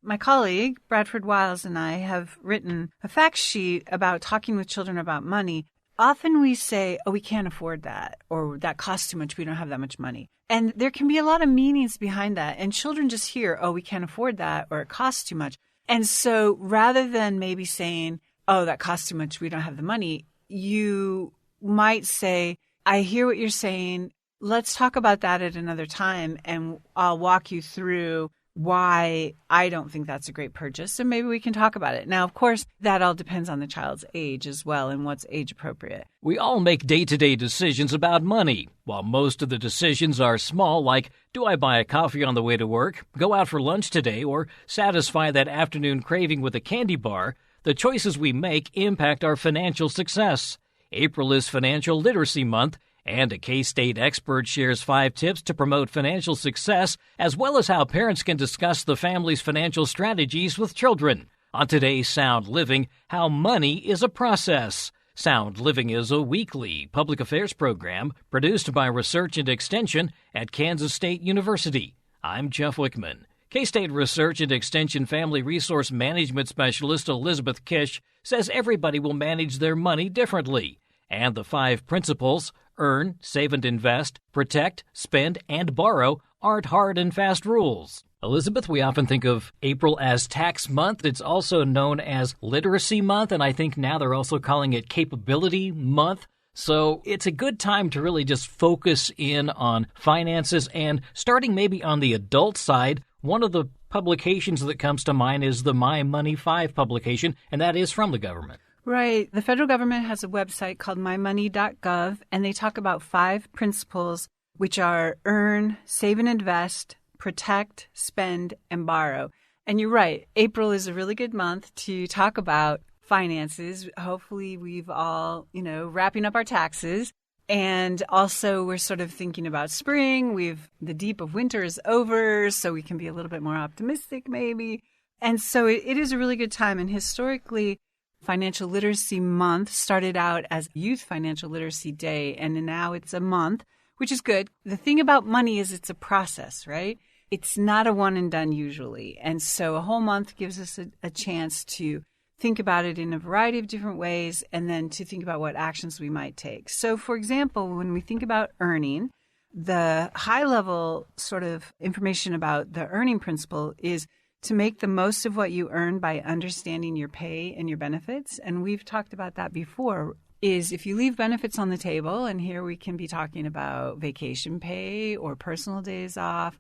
My colleague, Bradford Wiles, and I have written a fact sheet about talking with children about money. Often we say, oh, we can't afford that, or that costs too much, we don't have that much money. And there can be a lot of meanings behind that. And children just hear, oh, we can't afford that, or it costs too much. And so rather than maybe saying, oh, that costs too much, we don't have the money, you might say, I hear what you're saying. Let's talk about that at another time, and I'll walk you through why I don't think that's a great purchase, and maybe we can talk about it. Now, of course, that all depends on the child's age as well and what's age appropriate. We all make day-to-day decisions about money. While most of the decisions are small, like, do I buy a coffee on the way to work, go out for lunch today, or satisfy that afternoon craving with a candy bar, the choices we make impact our financial success. April is Financial Literacy Month, and a K-State expert shares 5 tips to promote financial success, as well as how parents can discuss the family's financial strategies with children. On today's Sound Living, how money is a process. Sound Living is a weekly public affairs program produced by Research and Extension at Kansas State University. I'm Jeff Wichman. K-State Research and Extension Family Resource Management Specialist Elizabeth Kish says everybody will manage their money differently. And the 5 principles, earn, save and invest, protect, spend, and borrow, aren't hard and fast rules. Elizabeth, we often think of April as tax month. It's also known as literacy month, and I think now they're also calling it capability month. So it's a good time to really just focus in on finances, and starting maybe on the adult side, one of the publications that comes to mind is the My Money 5 publication, and that is from the government. Right. The federal government has a website called mymoney.gov, and they talk about 5 principles, which are earn, save and invest, protect, spend, and borrow. And you're right. April is a really good month to talk about finances. Hopefully we've all, wrapping up our taxes. And also we're sort of thinking about spring. The deep of winter is over, so we can be a little bit more optimistic maybe. And so it is a really good time. And historically, Financial Literacy Month started out as Youth Financial Literacy Day, and now it's a month, which is good. The thing about money is it's a process, right? It's not a one and done usually. And so a whole month gives us a chance to think about it in a variety of different ways, and then to think about what actions we might take. So, for example, when we think about earning, the high-level sort of information about the earning principle is to make the most of what you earn by understanding your pay and your benefits. And we've talked about that before, is if you leave benefits on the table, and here we can be talking about vacation pay or personal days off,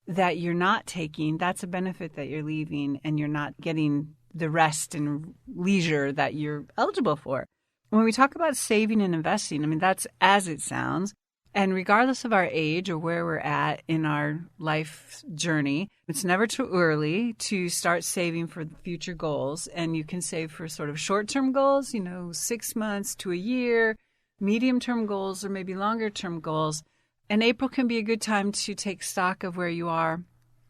that you're not taking, that's a benefit that you're leaving, and you're not getting the rest and leisure that you're eligible for. When we talk about saving and investing, I mean, that's as it sounds. And regardless of our age or where we're at in our life journey, it's never too early to start saving for future goals. And you can save for sort of short-term goals, 6 months to a year, medium-term goals, or maybe longer-term goals. And April can be a good time to take stock of where you are.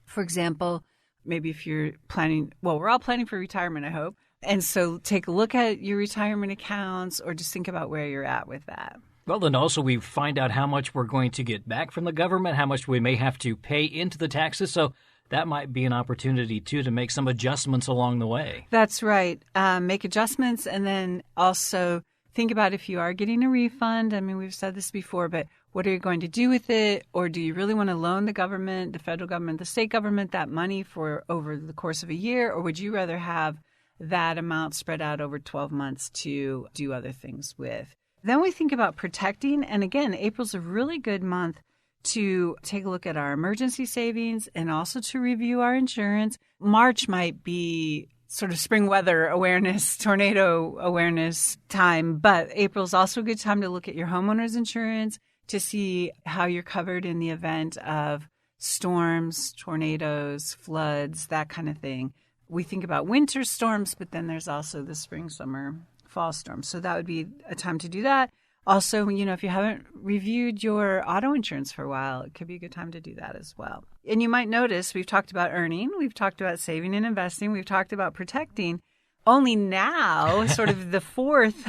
For example, maybe if you're planning, well, we're all planning for retirement, I hope. And so take a look at your retirement accounts, or just think about where you're at with that. Well, then also we find out how much we're going to get back from the government, how much we may have to pay into the taxes. So that might be an opportunity, too, to make some adjustments along the way. That's right. Make adjustments, and then also think about if you are getting a refund. I mean, we've said this before, but what are you going to do with it? Or do you really want to loan the government, the federal government, the state government, that money for over the course of a year? Or would you rather have that amount spread out over 12 months to do other things with? Then we think about protecting. And again, April's a really good month to take a look at our emergency savings and also to review our insurance. March might be sort of spring weather awareness, tornado awareness time, but April's also a good time to look at your homeowner's insurance to see how you're covered in the event of storms, tornadoes, floods, that kind of thing. We think about winter storms, but then there's also the spring, summer, fall storms. So that would be a time to do that. Also, if you haven't reviewed your auto insurance for a while, it could be a good time to do that as well. And you might notice we've talked about earning, we've talked about saving and investing, we've talked about protecting. Only now, sort of the fourth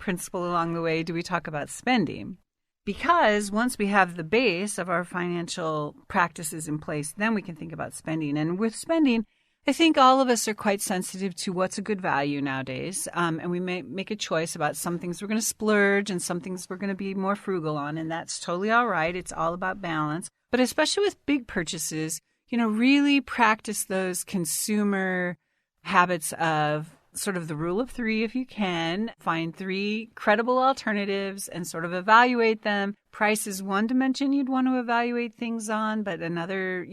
principle along the way, do we talk about spending. Because once we have the base of our financial practices in place, then we can think about spending. And with spending, I think all of us are quite sensitive to what's a good value nowadays. And we may make a choice about some things we're going to splurge and some things we're going to be more frugal on. And that's totally all right. It's all about balance. But especially with big purchases, really practice those consumer habits of sort of the rule of three if you can. Find 3 credible alternatives and sort of evaluate them. Price is one dimension you'd want to evaluate things on, but another,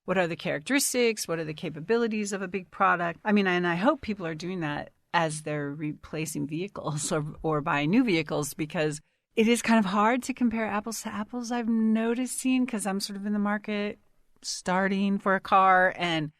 what are the characteristics? What are the capabilities of a big product? I mean, and I hope people are doing that as they're replacing vehicles or buying new vehicles, because it is kind of hard to compare apples to apples, I've noticing, because I'm sort of in the market starting for a car, and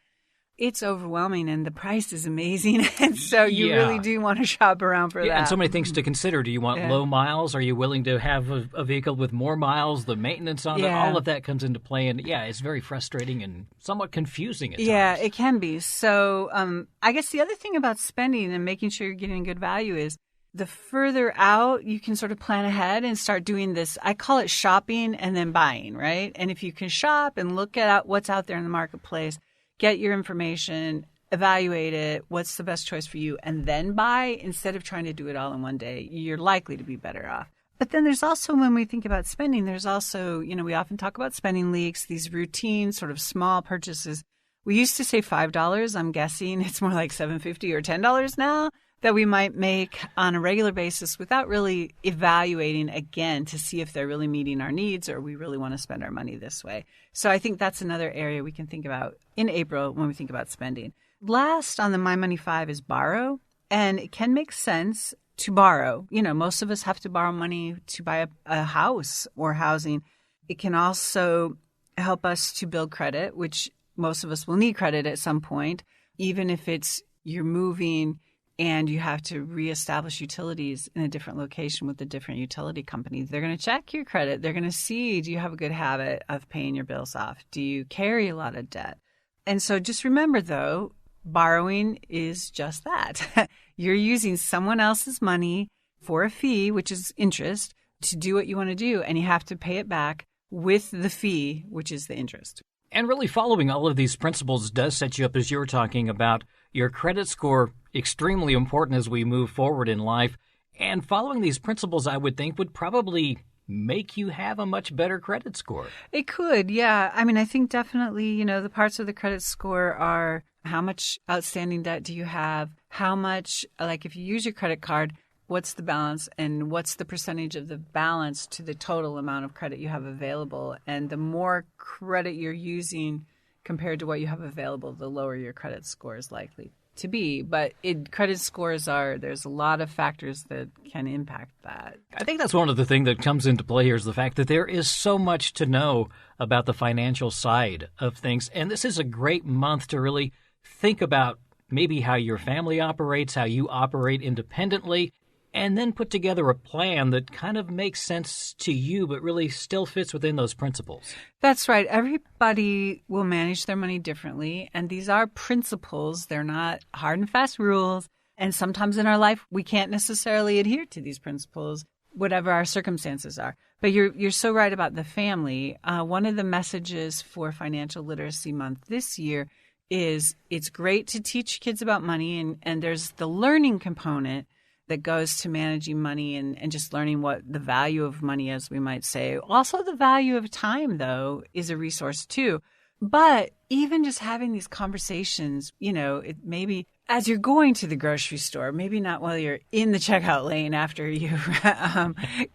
it's overwhelming, and the price is amazing. And so you really do want to shop around for that. And so many things to consider. Do you want low miles? Are you willing to have a vehicle with more miles? The maintenance on it, all of that comes into play. And it's very frustrating and somewhat confusing at times. Yeah, it can be. So I guess the other thing about spending and making sure you're getting good value is the further out you can sort of plan ahead and start doing this. I call it shopping and then buying, right? And if you can shop and look at what's out there in the marketplace, get your information, evaluate it, what's the best choice for you, and then buy instead of trying to do it all in one day, you're likely to be better off. But then there's also, when we think about spending, there's also, we often talk about spending leaks, these routine sort of small purchases. We used to say $5. I'm guessing it's more like $7.50 or $10 now that we might make on a regular basis without really evaluating again to see if they're really meeting our needs or we really want to spend our money this way. So I think that's another area we can think about in April when we think about spending. Last on the My Money 5 is borrow. And it can make sense to borrow. Most of us have to borrow money to buy a house or housing. It can also help us to build credit, which most of us will need credit at some point, even if it's you're moving and you have to reestablish utilities in a different location with a different utility company. They're going to check your credit. They're going to see, do you have a good habit of paying your bills off? Do you carry a lot of debt? And so just remember, though, borrowing is just that. You're using someone else's money for a fee, which is interest, to do what you want to do, and you have to pay it back with the fee, which is the interest. And really following all of these principles does set you up, as you were talking about, your credit score, extremely important as we move forward in life. And following these principles, I would think, would probably make you have a much better credit score. It could, yeah. I mean, I think definitely, the parts of the credit score are how much outstanding debt do you have, how much, like if you use your credit card, what's the balance and what's the percentage of the balance to the total amount of credit you have available. And the more credit you're using compared to what you have available, the lower your credit score is likely to be. But credit scores there's a lot of factors that can impact that. I think that's one of the things that comes into play here is the fact that there is so much to know about the financial side of things. And this is a great month to really think about maybe how your family operates, how you operate independently, and then put together a plan that kind of makes sense to you, but really still fits within those principles. That's right. Everybody will manage their money differently. And these are principles. They're not hard and fast rules. And sometimes in our life, we can't necessarily adhere to these principles, whatever our circumstances are. But you're so right about the family. One of the messages for Financial Literacy Month this year is it's great to teach kids about money. And there's the learning component that goes to managing money and just learning what the value of money is, we might say. Also, the value of time, though, is a resource, too. But even just having these conversations, maybe as you're going to the grocery store, maybe not while you're in the checkout lane after you've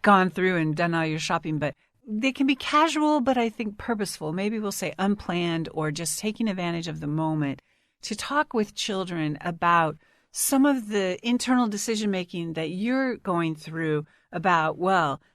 gone through and done all your shopping, but they can be casual, but I think purposeful. Maybe we'll say unplanned or just taking advantage of the moment to talk with children about some of the internal decision-making that you're going through about,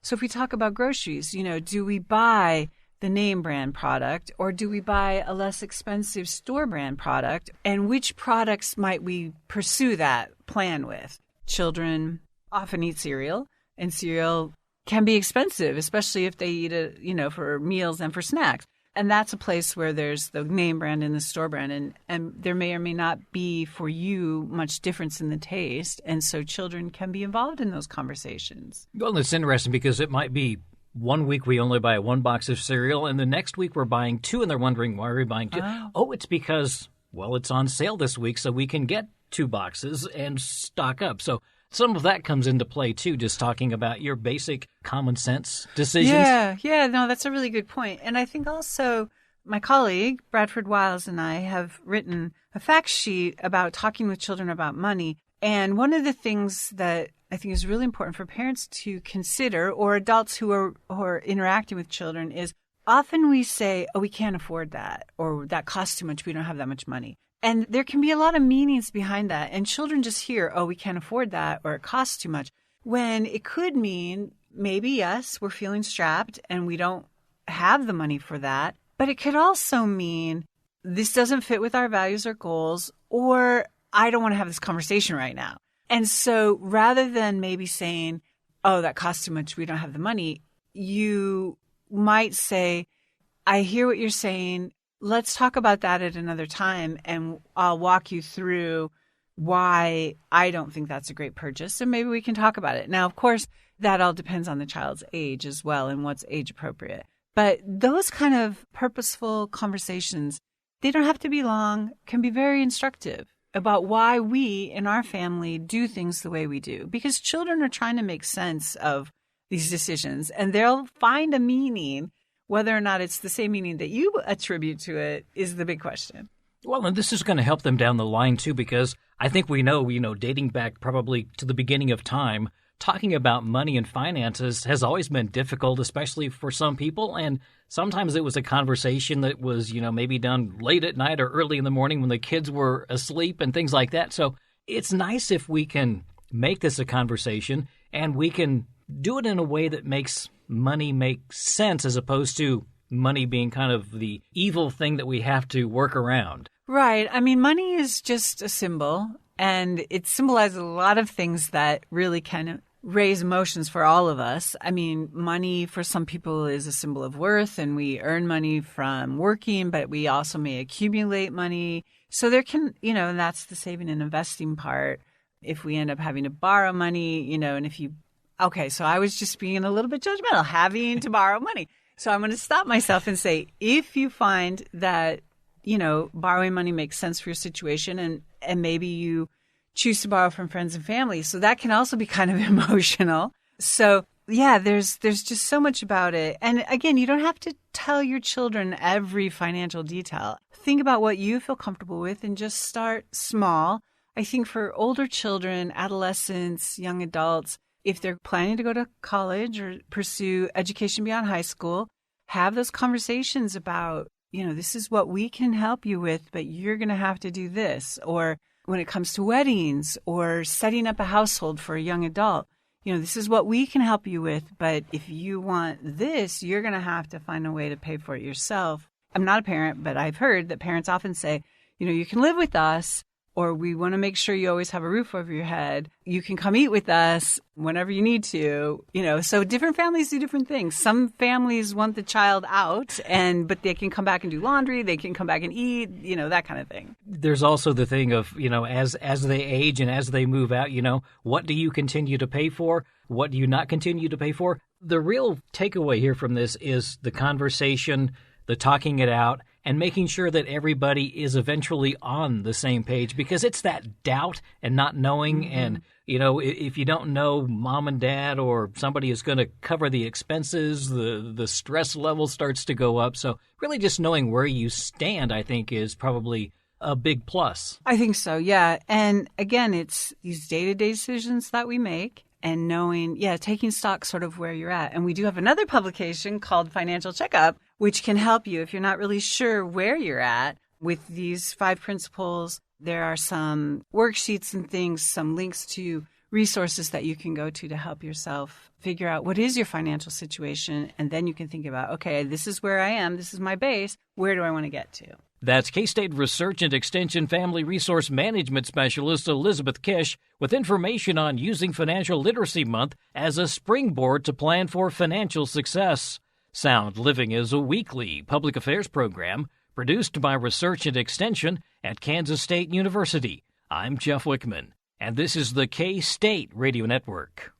so if we talk about groceries, do we buy the name brand product or do we buy a less expensive store brand product? And which products might we pursue that plan with? Children often eat cereal, and cereal can be expensive, especially if they eat it, for meals and for snacks. And that's a place where there's the name brand and the store brand. And there may or may not be for you much difference in the taste. And so children can be involved in those conversations. Well, it's interesting because it might be 1 week we only buy 1 box of cereal and the next week we're buying 2 and they're wondering, why are we buying 2? Oh, it's because well, it's on sale this week, so we can get 2 boxes and stock up. So some of that comes into play, too, just talking about your basic common sense decisions. Yeah, no, that's a really good point. And I think also my colleague, Bradford Wiles, and I have written a fact sheet about talking with children about money. And one of the things that I think is really important for parents to consider, or adults who are interacting with children, is often we say, oh, we can't afford that, or that costs too much, we don't have that much money. And there can be a lot of meanings behind that. And children just hear, oh, we can't afford that, or it costs too much, when it could mean maybe, yes, we're feeling strapped and we don't have the money for that. But it could also mean this doesn't fit with our values or goals, or I don't want to have this conversation right now. And so rather than maybe saying, oh, that costs too much, we don't have the money, you might say, I hear what you're saying. Let's talk about that at another time, and I'll walk you through why I don't think that's a great purchase, and maybe we can talk about it. Now, of course, that all depends on the child's age as well and what's age appropriate. But those kind of purposeful conversations, they don't have to be long, can be very instructive about why we in our family do things the way we do. Because children are trying to make sense of these decisions, and they'll find a meaning. Whether or not it's the same meaning that you attribute to it is the big question. Well, and this is going to help them down the line, too, because I think we know, dating back probably to the beginning of time, talking about money and finances has always been difficult, especially for some people. And sometimes it was a conversation that was, maybe done late at night or early in the morning when the kids were asleep and things like that. So it's nice if we can make this a conversation and we can do it in a way that makes money make sense, as opposed to money being kind of the evil thing that we have to work around. Right. I mean, money is just a symbol, and it symbolizes a lot of things that really can raise emotions for all of us. I mean, money for some people is a symbol of worth, and we earn money from working, but we also may accumulate money. So there can, and that's the saving and investing part. If we end up having to borrow money, and if you okay, so I was just being a little bit judgmental, having to borrow money. So I'm going to stop myself and say, if you find that, borrowing money makes sense for your situation, and maybe you choose to borrow from friends and family, so that can also be kind of emotional. So yeah, there's just so much about it. And again, you don't have to tell your children every financial detail. Think about what you feel comfortable with and just start small. I think for older children, adolescents, young adults, if they're planning to go to college or pursue education beyond high school, have those conversations about, this is what we can help you with, but you're going to have to do this. Or when it comes to weddings or setting up a household for a young adult, this is what we can help you with, but if you want this, you're going to have to find a way to pay for it yourself. I'm not a parent, but I've heard that parents often say, you can live with us, or we want to make sure you always have a roof over your head. You can come eat with us whenever you need to. So different families do different things. Some families want the child out, but they can come back and do laundry. They can come back and eat, that kind of thing. There's also the thing of, as they age and as they move out, what do you continue to pay for? What do you not continue to pay for? The real takeaway here from this is the conversation, the talking it out, and making sure that everybody is eventually on the same page, because it's that doubt and not knowing. Mm-hmm. And, if you don't know mom and dad or somebody is going to cover the expenses, the stress level starts to go up. So really just knowing where you stand, I think, is probably a big plus. I think so, yeah. And again, it's these day-to-day decisions that we make. And knowing, taking stock sort of where you're at. And we do have another publication called Financial Checkup, which can help you if you're not really sure where you're at with these 5 principles. There are some worksheets and things, some links to resources that you can go to help yourself figure out what is your financial situation. And then you can think about, okay, this is where I am. This is my base. Where do I want to get to? That's K-State Research and Extension Family Resource Management Specialist Elizabeth Kish with information on using Financial Literacy Month as a springboard to plan for financial success. Sound Living is a weekly public affairs program produced by Research and Extension at Kansas State University. I'm Jeff Wichman, and this is the K-State Radio Network.